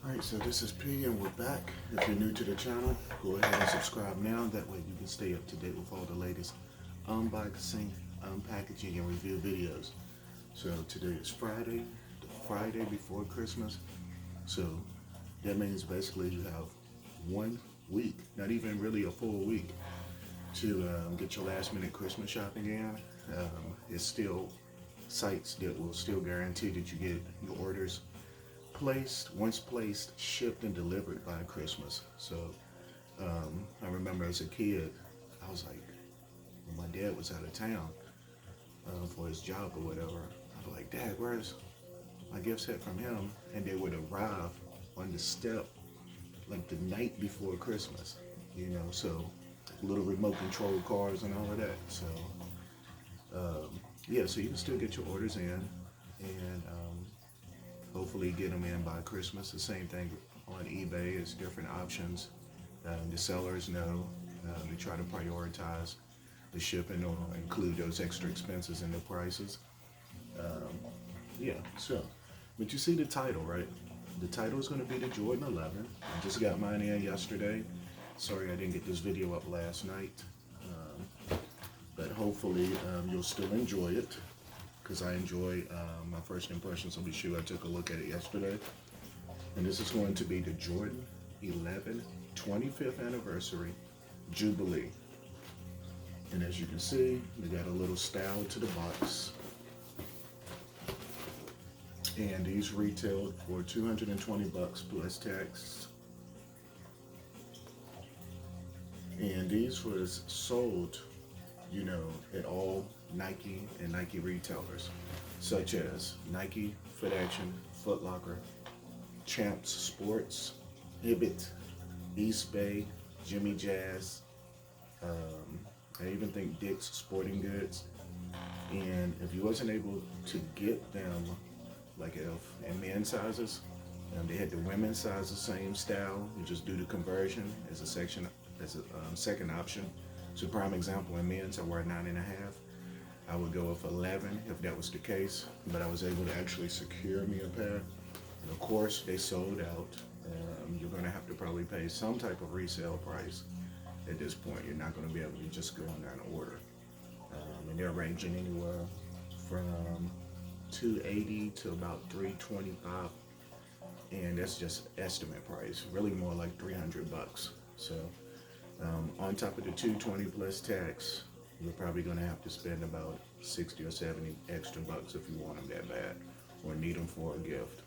Alright, so this is P and we're back. If you're new to the channel, go ahead and subscribe now. That way you can stay up to date with all the latest unboxing, unpackaging, and review videos. So today is Friday, the Friday before Christmas. So that means basically you have 1 week, not even really a full week, to get your last minute Christmas shopping in. It's still sites that will still guarantee that you get your orders once placed, shipped, and delivered by Christmas. So I remember as a kid, I was like, when my dad was out of town for his job or whatever, I'd be like, Dad, where's my gift set from him? And they would arrive on the step like the night before Christmas, so little remote control cars and all of that. So yeah, so you can still get your orders in and hopefully get them in by Christmas. The same thing on eBay. It's different options. The sellers know. They try to prioritize the shipping or include those extra expenses in the prices. Yeah, so, but you see the title, right? The title is going to be the Jordan 11. I just got mine in yesterday. Sorry I didn't get this video up last night. But hopefully you'll still enjoy it, because I enjoy my first impressions of the shoe. I took a look at it yesterday. And this is going to be the Jordan 11 25th anniversary Jubilee. And as you can see, they got a little style to the box. And these retailed for $220 plus tax. And these was sold, at all Nike and Nike retailers, such as Nike, Foot Action, Foot Locker, Champs Sports, Hibbett, East Bay, Jimmy Jazz, I even think Dick's Sporting Goods. And if you wasn't able to get them, like in men's sizes, they had the women's size, the same style. You just do the conversion as a second option. So prime example, in men's I wear 9.5. I would go with 11 if that was the case, but I was able to actually secure me a pair. And of course, they sold out. You're going to have to probably pay some type of resale price at this point. You're not going to be able to just go on there and order. And they're ranging anywhere from $280 to about $325, and that's just estimate price. Really more like $300. So on top of the $220 plus tax, you're probably going to have to spend about 60 or 70 extra bucks if you want them that bad or need them for a gift.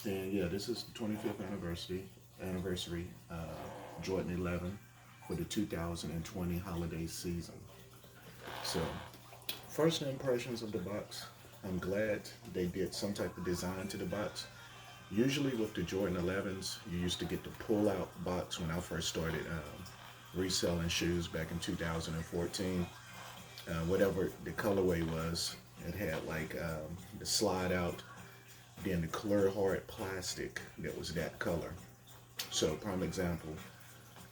And yeah, this is the 25th anniversary Jordan 11 for the 2020 holiday season. So first impressions of the box, I'm glad they did some type of design to the box. Usually with the Jordan 11s, you used to get the pull-out box when I first started reselling shoes back in 2014. Whatever the colorway was, it had like the slide out, then the clear hard plastic that was that color. So prime example,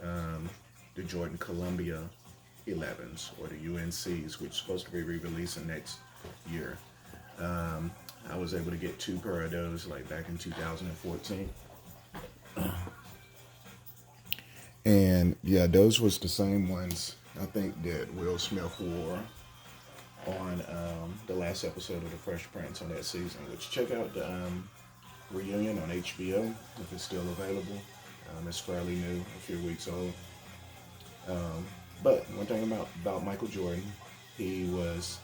the Jordan Columbia 11s or the UNCs, which is supposed to be re-releasing next year. I was able to get 2 pair of those like back in 2014. And yeah, those was the same ones I think that Will Smith wore on the last episode of the Fresh Prince on that season, which check out the reunion on HBO if it's still available. It's fairly new, a few weeks old. But one thing about Michael Jordan, he was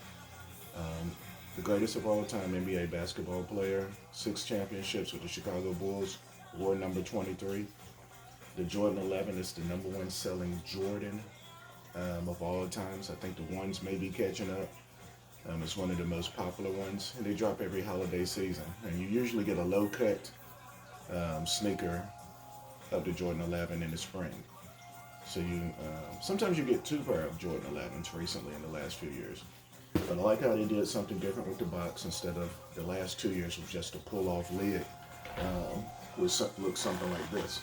the greatest of all time NBA basketball player, 6 championships with the Chicago Bulls, wore number 23. The Jordan 11 is the #1 selling Jordan of all times. I think the ones may be catching up. It's one of the most popular ones, and they drop every holiday season. And you usually get a low-cut sneaker of the Jordan 11 in the spring. So sometimes you get 2 pair of Jordan 11s recently in the last few years. But I like how they did something different with the box. Instead of the last 2 years was just a pull-off lid, which looks something like this.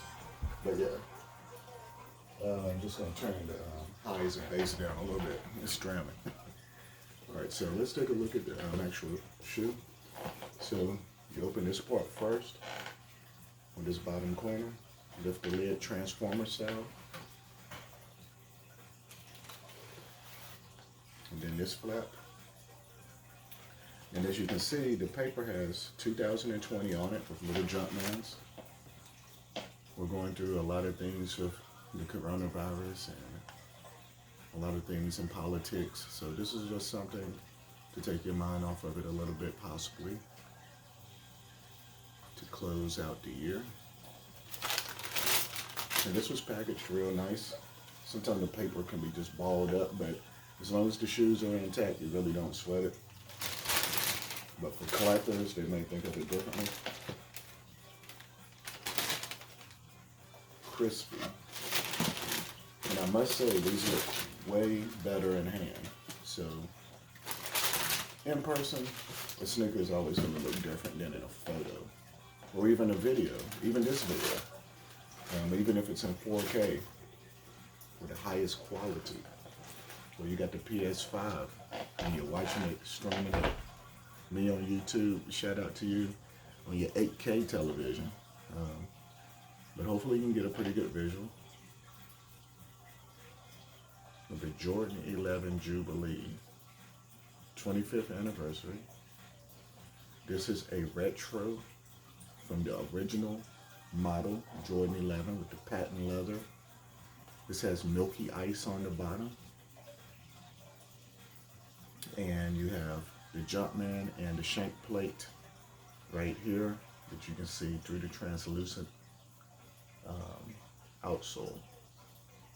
But yeah, I'm just going to turn the highs and bass down a little bit. It's drumming. All right, so let's take a look at the actual shoe. So you open this part first. on this bottom corner. Lift the lid transformer style. And then this flap. And as you can see, the paper has 2020 on it with little jump mans. We're going through a lot of things with the coronavirus and a lot of things in politics. So this is just something to take your mind off of it a little bit, possibly, to close out the year. And this was packaged real nice. Sometimes the paper can be just balled up, but as long as the shoes are intact, you really don't sweat it. But for collectors, they may think of it differently. Crispy. And I must say, these look way better in hand. So, in person, a sneaker is always going to look different than in a photo. Or even a video, even this video. Even if it's in 4K, with the highest quality. Or you got the PS5, and you're watching it, streaming it. Me on YouTube, shout out to you on your 8K television. But hopefully you can get a pretty good visual of the Jordan 11 Jubilee 25th anniversary. This is a retro from the original model Jordan 11 with the patent leather. This has milky ice on the bottom. And you have the Jumpman and the shank plate right here that you can see through the translucent outsole.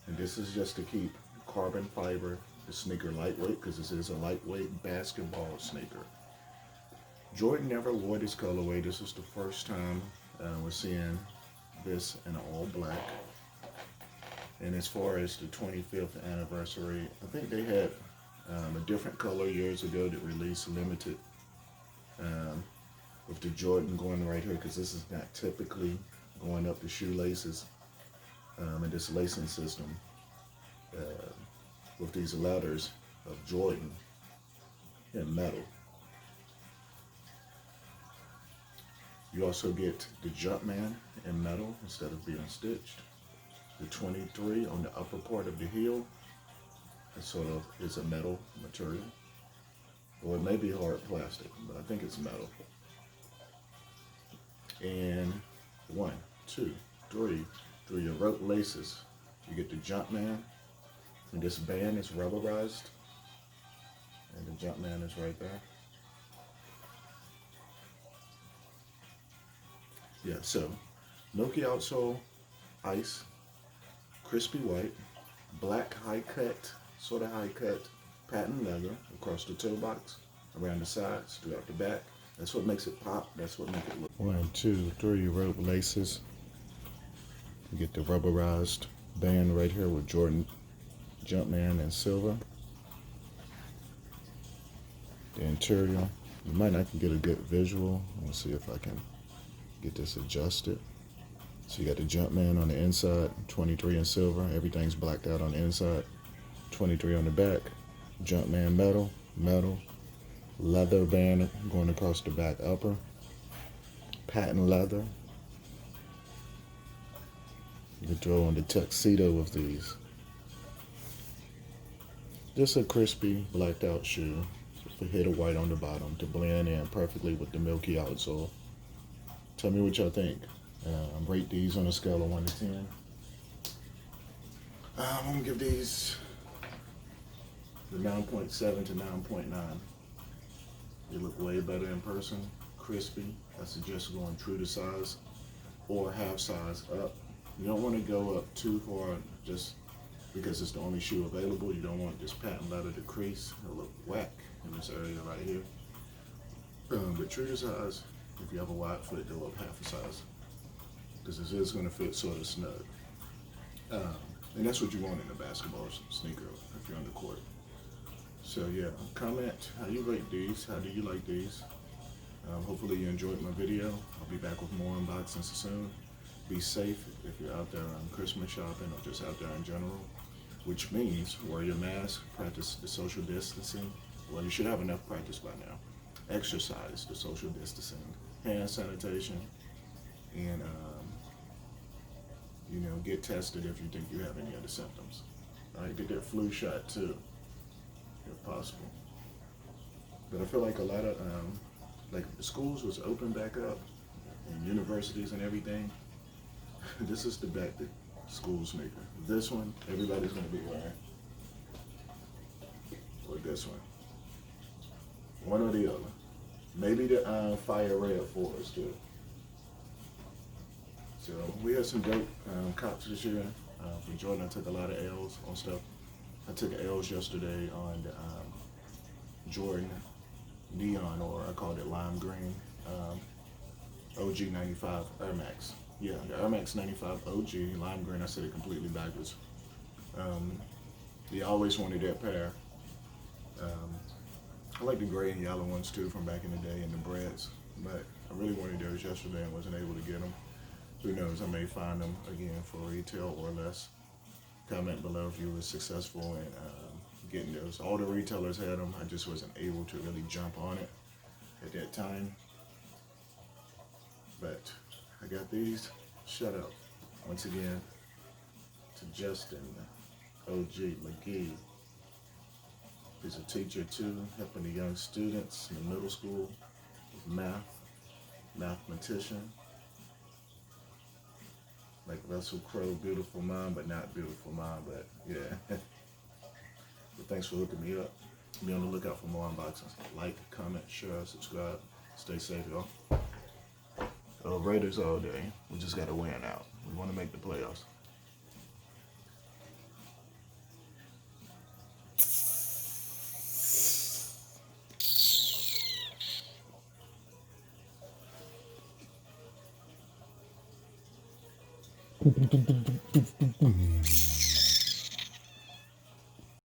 And this is just to keep carbon fiber, the sneaker lightweight, because this is a lightweight basketball sneaker. Jordan never wore this colorway. This is the first time we're seeing this in all black. And as far as the 25th anniversary, I think they had a different color years ago that released limited with the Jordan going right here, because this is not typically going up the shoelaces in this lacing system with these letters of Jordan in metal. You also get the Jumpman in metal instead of being stitched. The 23 on the upper part of the heel, it sort of is a metal material. Or it may be hard plastic, but I think it's metal. And 1, 2, 3, through your rope laces, you get the Jumpman. And this band is rubberized. And the Jumpman is right there. Yeah, so milky outsole, ice, crispy white, black high cut, sort of high cut patent leather across the toe box, around the sides, throughout the back. That's what makes it pop. That's what makes it look. 1, 2, 3 rope laces. You get the rubberized band right here with Jordan Jumpman in silver. The interior. You might not get a good visual. Let's see if I can get this adjusted. So you got the Jumpman on the inside, 23 in silver. Everything's blacked out on the inside. 23 on the back. Jumpman metal, metal. Leather band going across the back upper. Patent leather. You can throw on the tuxedo of these. Just a crispy, blacked out shoe with a hit of white on the bottom to blend in perfectly with the milky outsole. Tell me what y'all think. Rate these on a scale of 1 to 10. I'm gonna give these the 9.7 to 9.9. They look way better in person, crispy. I suggest going true to size or half size up. You don't want to go up too far just because it's the only shoe available. You don't want this patent leather to crease. It'll look whack in this area right here. But true to size, if you have a wide foot, go up half a size, because this is going to fit sort of snug. And that's what you want in a basketball sneaker if you're on the court. So yeah, comment how you rate these. How do you like these? Hopefully you enjoyed my video. I'll be back with more unboxings soon. Be safe if you're out there on Christmas shopping or just out there in general, which means wear your mask, practice the social distancing. Well, you should have enough practice by now. Exercise the social distancing, hand sanitation, and get tested if you think you have any other symptoms. All right, get that flu shot too, if possible. But I feel like a lot of, like the schools was open back up and universities and everything. This is the bet that schools making. This one, everybody's gonna be wearing. Or this one. One or the other. Maybe the fire red for us too. So we had some dope cops this year. For Jordan, I took a lot of L's on stuff. I took L's yesterday on the Jordan Neon, or I called it lime green, OG 95 Air Max. Yeah, the Air Max 95 OG, lime green. I said it completely backwards. I always wanted that pair. I like the gray and yellow ones too from back in the day, and the breads, but I really wanted those yesterday and wasn't able to get them. Who knows, I may find them again for retail or less. Comment below if you were successful in getting those. All the retailers had them, I just wasn't able to really jump on it at that time. But I got these. Shut up. Once again, to Justin, OG McGee. He's a teacher too, helping the young students in the middle school with mathematician. Like Russell Crowe, beautiful mind, but not beautiful mind, but yeah. But thanks for hooking me up. Be on the lookout for more unboxings. Like, comment, share, subscribe. Stay safe, y'all. Raiders all day. We just got to win out. We want to make the playoffs.